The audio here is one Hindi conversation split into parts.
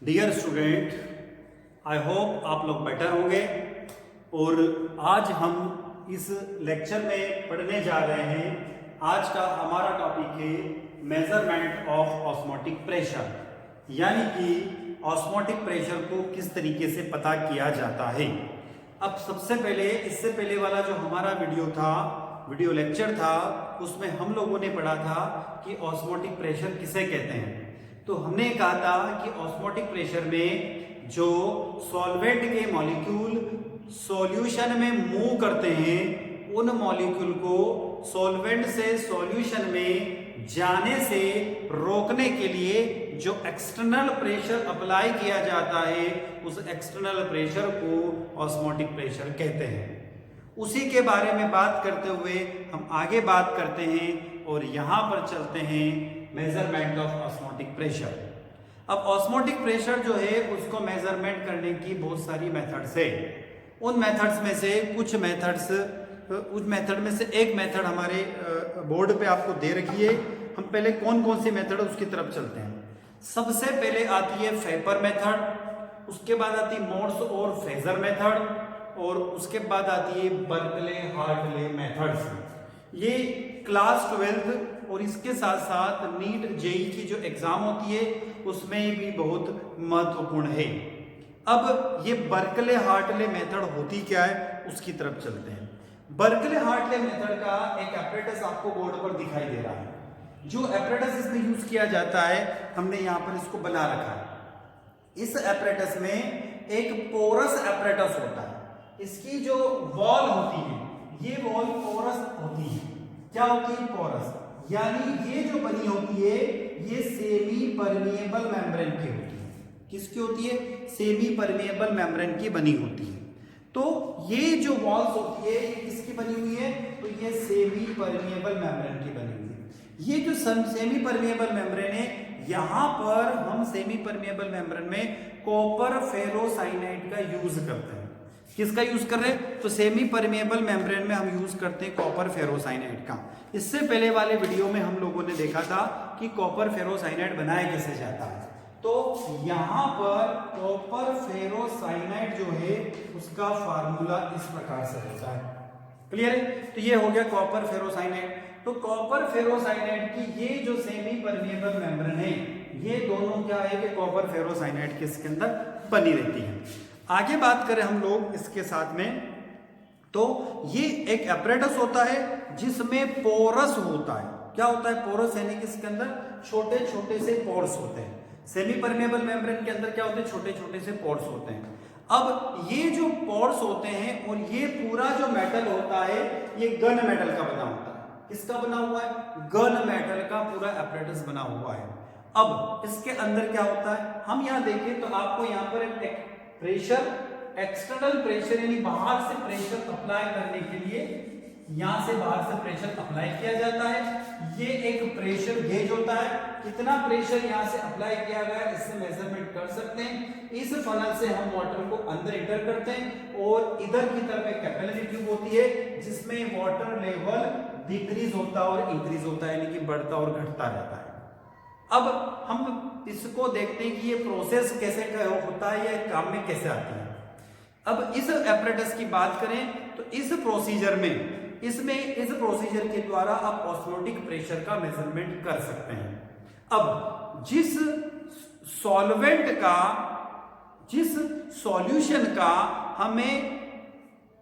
डियर स्टूडेंट, आई होप आप लोग बेटर होंगे। और आज हम इस लेक्चर में पढ़ने जा रहे हैं। आज का हमारा टॉपिक है मेजरमेंट ऑफ ऑस्मोटिक प्रेशर, यानी कि ऑस्मोटिक प्रेशर को किस तरीके से पता किया जाता है। अब सबसे पहले, इससे पहले वाला जो हमारा वीडियो लेक्चर था, उसमें हम लोगों ने पढ़ा था कि ऑस्मोटिक प्रेशर किसे कहते हैं। तो हमने कहा था कि ऑस्मोटिक प्रेशर में जो सॉल्वेंट के मॉलिक्यूल सॉल्यूशन में मूव करते हैं, उन मॉलिक्यूल को सॉल्वेंट से सॉल्यूशन में जाने से रोकने के लिए जो एक्सटर्नल प्रेशर अप्लाई किया जाता है, उस एक्सटर्नल प्रेशर को ऑस्मोटिक प्रेशर कहते हैं। उसी के बारे में बात करते हुए हम आगे बात करते हैं और यहां पर चलते हैं मेजरमेंट ऑफ ऑस्मोटिक प्रेशर। अब ऑस्मोटिक प्रेशर जो है उसको मेजरमेंट करने की बहुत सारी मेथड्स है। उन मेथड्स में से कुछ मेथड्स, उस मेथड में से एक मेथड हमारे बोर्ड पे आपको दे रखी है। हम पहले कौन कौन सी मेथड उसकी तरफ चलते हैं। सबसे पहले आती है फेपर मेथड, उसके बाद आती है मोर्स और फेजर मेथड, और उसके बाद आती है बर्कले हार्टले मेथड्स। ये क्लास 12 और इसके साथ साथ नीट जेई की जो एग्जाम होती है उसमें भी बहुत महत्वपूर्ण है। अब ये बर्कले हार्टले मेथड होती क्या है, उसकी तरफ चलते हैं। बर्कले हार्टले मेथड का एक एपरेटस आपको बोर्ड पर दिखाई दे रहा है। जो एपरेटस इसमें यूज किया जाता है, हमने यहाँ पर इसको बना रखा है। इस एपरेटस में एक पोरस एपरेटस होता है। इसकी जो वॉल होती है, ये वॉल पोरस होती है। क्या होती है? पोरस। यानी ये जो बनी होती है, ये सेमी परमिएबल मेम्ब्रेन की होती है। किसकी होती है? सेमी परमिएबल मेम्ब्रेन की बनी होती है। तो ये जो वॉल्स होती है, ये किसकी बनी हुई है? तो ये सेमी परमिएबल मेम्ब्रेन की बनी हुई है। ये जो सेमी परमिएबल मेम्ब्रेन है, यहां पर हम सेमी परमिएबल मेम्ब्रेन में कॉपर फेरोसाइनाइड का यूज करते हैं। किसका यूज कर रहे हैं? तो सेमी परमिएबल मेम्ब्रेन में हम यूज करते हैं कॉपर फेरोसाइनाइड का। इससे पहले वाले वीडियो में हम लोगों ने देखा था कि कॉपर फेरोसाइनाइड बनाया कैसे जाता है। तो यहां पर कॉपर फेरोसाइनाइड जो है उसका फार्मूला इस प्रकार से रहता है। क्लियर है? तो ये हो गया कॉपर फेरोसाइनाइड। तो कॉपर फेरोसाइनाइड की ये जो सेमी परमिएबल मेम्ब्रेन है, ये दोनों क्या है कि कॉपर फेरोसाइनाइड के इसके अंदर बनी रहती है। आगे बात करें हम लोग इसके साथ में, तो ये एक एपरेटस होता है जिसमें पोरस होता है। क्या होता है? पोरस, यानी कि इसके अंदर छोटे छोटे से पोर्स होते हैं। सेमी परमेबल मेम्ब्रेन के अंदर क्या होते हैं? छोटे छोटे से पोर्स होते हैं। अब ये जो पोर्स होते हैं और ये पूरा जो मेटल होता है, ये गन मेटल का बना होता है। किसका बना हुआ है? गन मेटल का पूरा एपरेटस बना हुआ है। अब इसके अंदर क्या होता है, हम यहां देखें तो आपको यहां पर एक प्रेशर, एक्सटर्नल प्रेशर यानी बाहर से प्रेशर अप्लाई करने के लिए यहां से बाहर से प्रेशर अप्लाई किया जाता है। ये एक प्रेशर गेज होता है। कितना प्रेशर यहां से अप्लाई किया गया इससे मेजरमेंट कर सकते हैं। इस फनल से हम वाटर को अंदर इंटर करते हैं और इधर की तरफ एक कैपिलरी ट्यूब होती है जिसमें वाटर लेवल डिक्रीज होता है और इंक्रीज होता है, यानी कि बढ़ता और घटता रहता है। अब हम इसको देखते हैं कि ये प्रोसेस कैसे होता है, ये काम में कैसे आती है। अब इस एपरेटस की बात करें तो इस प्रोसीजर में, इस प्रोसीजर के द्वारा आप ऑस्मोटिक प्रेशर का मेजरमेंट कर सकते हैं। अब जिस सॉल्यूशन का हमें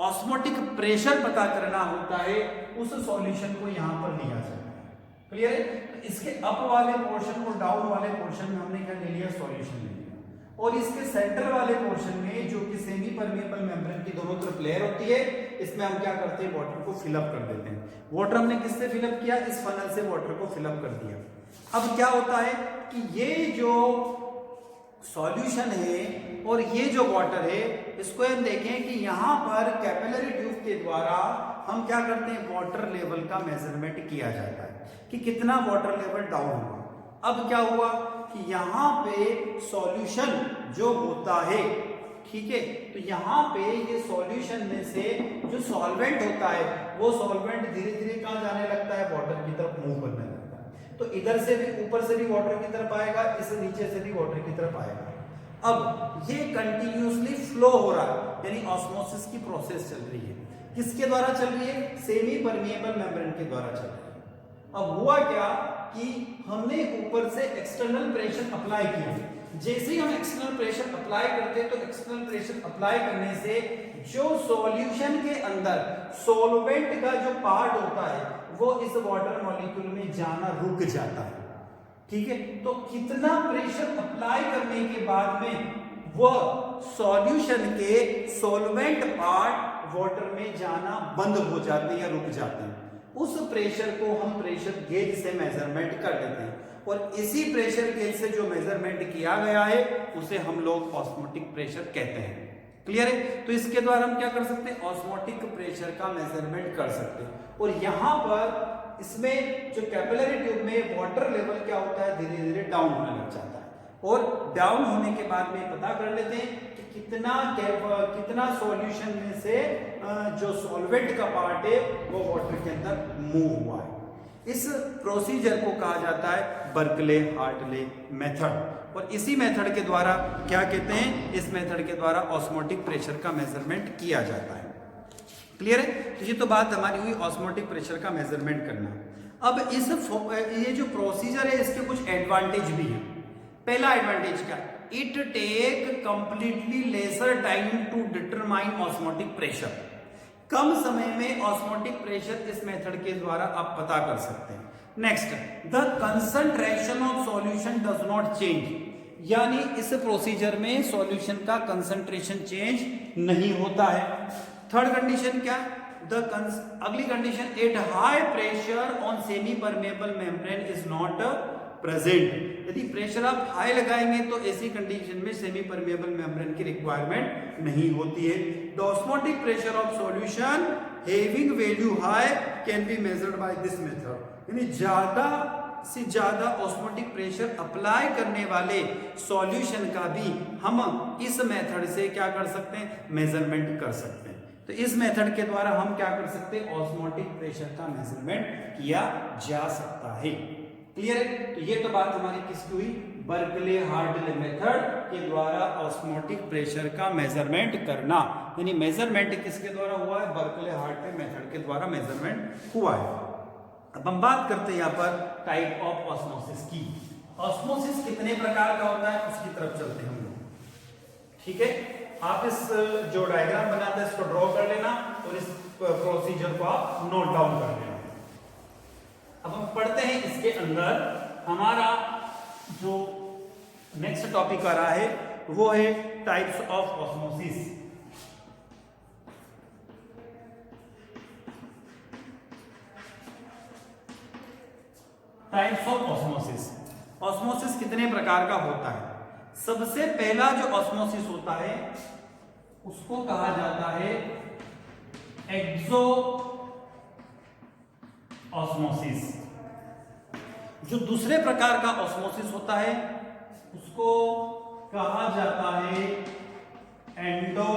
ऑस्मोटिक प्रेशर पता करना होता है, उस सॉल्यूशन को यहां पर लिया जाता है। क्लियर है? तो इसके अप वाले पोर्शन और डाउन वाले पोर्शन में हमने क्या ले लिया? सॉल्यूशन ले लिया। और इसके सेंटर वाले पोर्शन में जो कि सेमी परमिएबल मेम्ब्रेन की दोनों तरफ लेयर होती है, इसमें हम क्या करते हैं? वाटर को फिलअप कर देते हैं। वाटर हमने किससे फिलअप किया? इस फनल से वाटर को फिलअप कर दिया। अब क्या होता है कि ये जो सॉल्यूशन है और ये जो वाटर है, इसको हम देखें कि यहां पर कैपिलरी ट्यूब के द्वारा हम क्या करते हैं? वाटर लेवल का मेजरमेंट किया जाता है कि कितना वाटर लेवल डाउन हुआ। अब क्या हुआ कि यहां पे सॉल्यूशन जो होता है, ठीक है, तो यहां पे ये सॉल्यूशन में से जो सॉल्वेंट होता है, वो सॉल्वेंट धीरे धीरे कहां जाने लगता है? वाटर की तरफ मूव करने लगता है। तो इधर से भी, ऊपर से भी वाटर की तरफ आएगा, इस नीचे से भी वाटर की तरफ आएगा। अब ये कंटिन्यूसली फ्लो हो रहा है, यानी ऑस्मोसिस की प्रोसेस चल रही है। किसके द्वारा चल रही है? सेमी परमिएबल मेम्ब्रेन के द्वारा चल रही है। अब हुआ क्या कि हमने ऊपर से एक्सटर्नल प्रेशर अप्लाई किया। जैसे ही हम एक्सटर्नल प्रेशर अप्लाई करते हैं तो एक्सटर्नल प्रेशर अप्लाई करने से जो सॉल्यूशन के अंदर सॉल्वेंट का जो पार्ट होता है वो इस वाटर मॉलिक्यूल में जाना रुक जाता है। ठीक है, तो कितना प्रेशर अप्लाई करने के बाद में वह सॉल्यूशन के सॉल्वेंट पार्ट वाटर में जाना बंद हो जाते हैं या रुक जाते हैं, उस प्रेशर को हम प्रेशर गेज से मेजरमेंट कर लेते हैं। और इसी प्रेशर गेज से जो मेजरमेंट किया गया है उसे हम लोग ऑस्मोटिक प्रेशर कहते हैं। क्लियर है? तो इसके द्वारा हम क्या कर सकते हैं? ऑस्मोटिक प्रेशर का मेजरमेंट कर सकते हैं। और यहां पर इसमें जो कैपिलरी ट्यूब में वाटर लेवल क्या होता है, धीरे धीरे डाउन होने लग जाता है। और डाउन होने के बाद में पता कर लेते हैं कि कितना सॉल्यूशन में से जो सॉल्वेंट का पार्ट है वो वाटर के अंदर मूव हुआ है। इस प्रोसीजर को कहा जाता है बर्कले हार्टले मेथड। और इसी मेथड के द्वारा क्या कहते हैं? इस मेथड के द्वारा ऑस्मोटिक प्रेशर का मेजरमेंट किया जाता है। क्लियर है? तो ये तो बात हमारी हुई ऑस्मोटिक प्रेशर का मेजरमेंट करना। अब ये जो प्रोसीजर है इसके कुछ एडवांटेज भी है। पहला एडवांटेज क्या? It take completely lesser time to determine osmotic pressure. कम समय में ऑस्मोटिक प्रेशर इस मेथड के द्वारा आप पता कर सकते हैं। Next, the concentration of solution does not change, यानी इस प्रोसीजर में सॉल्यूशन का कंसंट्रेशन चेंज नहीं होता है। थर्ड कंडीशन क्या? अगली condition, at high pressure on semi permeable membrane is not present. यदि प्रेशर आप हाई लगाएंगे तो ऐसी कंडीशन में सेमी परमेबल मेम्ब्रेन की रिक्वायरमेंट नहीं होती है। The osmotic pressure of solution having value high can be measured by this method, यानी ज्यादा से ज्यादा ऑस्मोटिक प्रेशर अप्लाई करने वाले सॉल्यूशन का भी हम इस मेथड से क्या कर सकते हैं? मेजरमेंट कर सकते हैं। तो इस मेथड के द्वारा हम क्या कर सकते हैं? ऑस्मोटिक प्रेशर का मेजरमेंट किया जा सकता है। क्लियर है? तो ये तो बात हमारी किसकी हुई? बर्कले हार्टले मेथड के द्वारा ऑस्मोटिक प्रेशर का मेजरमेंट करना, यानी मेजरमेंट किसके द्वारा हुआ है? बर्कले हार्टले मेथड के द्वारा मेजरमेंट हुआ है। अब हम बात करते हैं यहाँ पर टाइप ऑफ ऑस्मोसिस की। ऑस्मोसिस कितने प्रकार का होता है उसकी तरफ चलते हैं हम लोग। ठीक है, आप इस जो डायग्राम बनाते हैं इसको ड्रॉ कर लेना और इस प्रोसीजर को आप नोट डाउन कर लेना। अब हम पढ़ते हैं इसके अंदर हमारा जो नेक्स्ट टॉपिक आ रहा है वो है types of osmosis. Types of osmosis. Osmosis कितने प्रकार का होता है? सबसे पहला जो ऑस्मोसिस होता है उसको कहा जाता है एक्सो ऑस्मोसिस। जो दूसरे प्रकार का ऑस्मोसिस होता है उसको कहा जाता है एंडो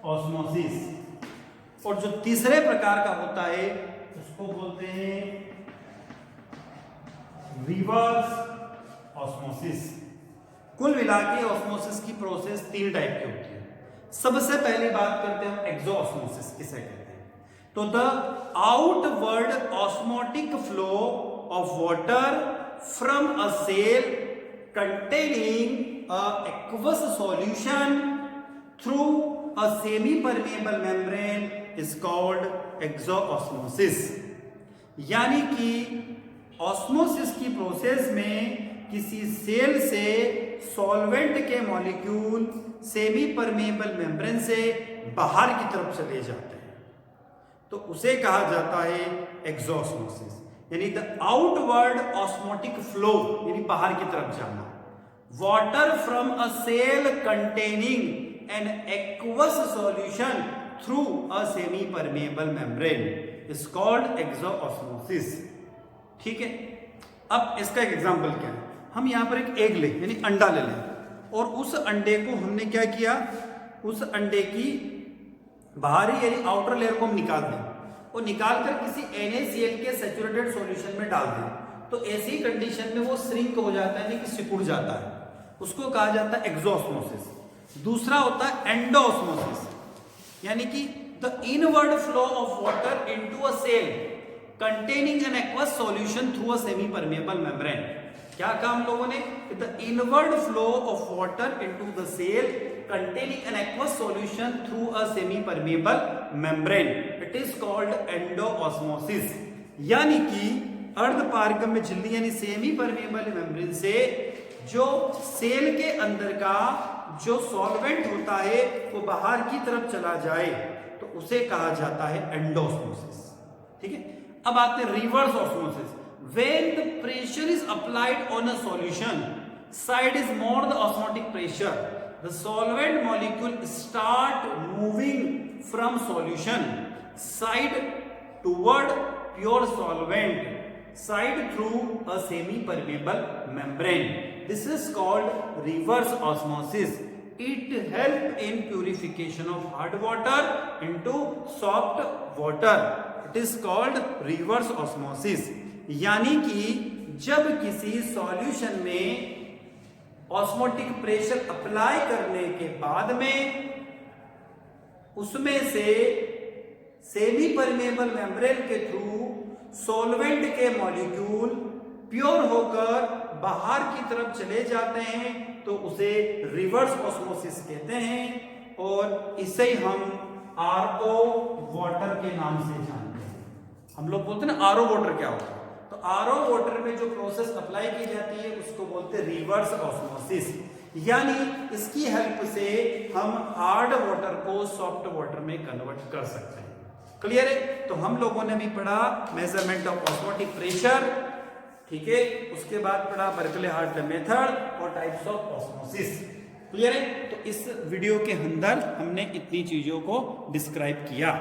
ऑस्मोसिस। और जो तीसरे प्रकार का होता है उसको बोलते हैं रिवर्स ऑस्मोसिस। कुल मिला के ऑस्मोसिस की प्रोसेस तीन टाइप की होती है। सबसे पहली बात करते हैं एक्सो ऑस्मोसिस किसे कहते हैं? तो the outward osmotic flow of water from a cell containing a aqueous solution through a semipermeable membrane is called exosmosis. यानी कि ऑस्मोसिस की प्रोसेस में किसी सेल से सॉल्वेंट के मॉलिक्यूल सेमी परमेबल मेम्ब्रेन से बाहर की तरफ चले जाते हैं तो उसे कहा जाता है एक्सो ऑस्मोसिस, यानी द आउटवर्ड ऑस्मोटिक फ्लो, यानी बाहर की तरफ जाना। Water from a cell containing an aqueous solution through a semipermeable membrane is called exosmosis. ठीक है, अब इसका एक एग्जांपल क्या है? हम यहां पर एक एग ले यानी अंडा ले लें और उस अंडे को हमने क्या किया, उस अंडे की बाहरी यानी आउटर लेयर को हम निकाल दें और निकालकर किसी NaCl के सैचुरेटेड सॉल्यूशन में डाल दें तो ऐसी कंडीशन में वो श्रिंक हो जाता है यानी कि सिकुड़ जाता है। उसको कहा जाता है एक्सोऑस्मोसिस। दूसरा होता है एंडोऑस्मोसिस, यानी कि the inward flow of water into a cell containing an aqueous solution through a semipermeable membrane. क्या कहा हम लोगों ने? The inward flow of water into the cell containing an aqueous solution through a semipermeable membrane, it is called endosmosis. यानी कि अर्धपारगम्य झिल्ली यानी सेमी परमेबल मेम्ब्रेन से जो सेल के अंदर का जो सॉल्वेंट होता है वो बाहर की तरफ चला जाए तो उसे कहा जाता है एंडोऑस्मोसिस। ठीक है, अब आते हैं reverse osmosis. When the pressure is applied on a solution, side is more the osmotic pressure, the solvent molecule start moving from solution side toward pure solvent side through a semi-permeable membrane. This is called reverse osmosis. It helps in purification of hard water into soft water. It is called reverse osmosis. यानी कि जब किसी सॉल्यूशन में ऑस्मोटिक प्रेशर अप्लाई करने के बाद में उसमें से सेमी परमेबल मेम्ब्रेन के थ्रू सॉल्वेंट के मॉलिक्यूल प्योर होकर बाहर की तरफ चले जाते हैं तो उसे रिवर्स ऑस्मोसिस कहते हैं, और इसे हम आरओ वाटर के नाम से जानते हैं। हम लोग बोलते हैं ना आरओ वाटर क्या होता है, तो आरओ वाटर में जो प्रोसेस अप्लाई की जाती है उसको बोलते हैं रिवर्स ऑस्मोसिस। यानी इसकी हेल्प से हम हार्ड वाटर को सॉफ्ट वाटर में कन्वर्ट कर सकते हैं। क्लियर है? तो हम लोगों ने भी पढ़ा मेजरमेंट ऑफ ऑस्मोटिक प्रेशर, ठीक है, उसके बाद पढ़ा बर्कले हार्टले मेथड और टाइप्स ऑफ ऑस्मोसिस। क्लियर है? तो इस वीडियो के अंदर हमने इतनी चीजों को डिस्क्राइब किया।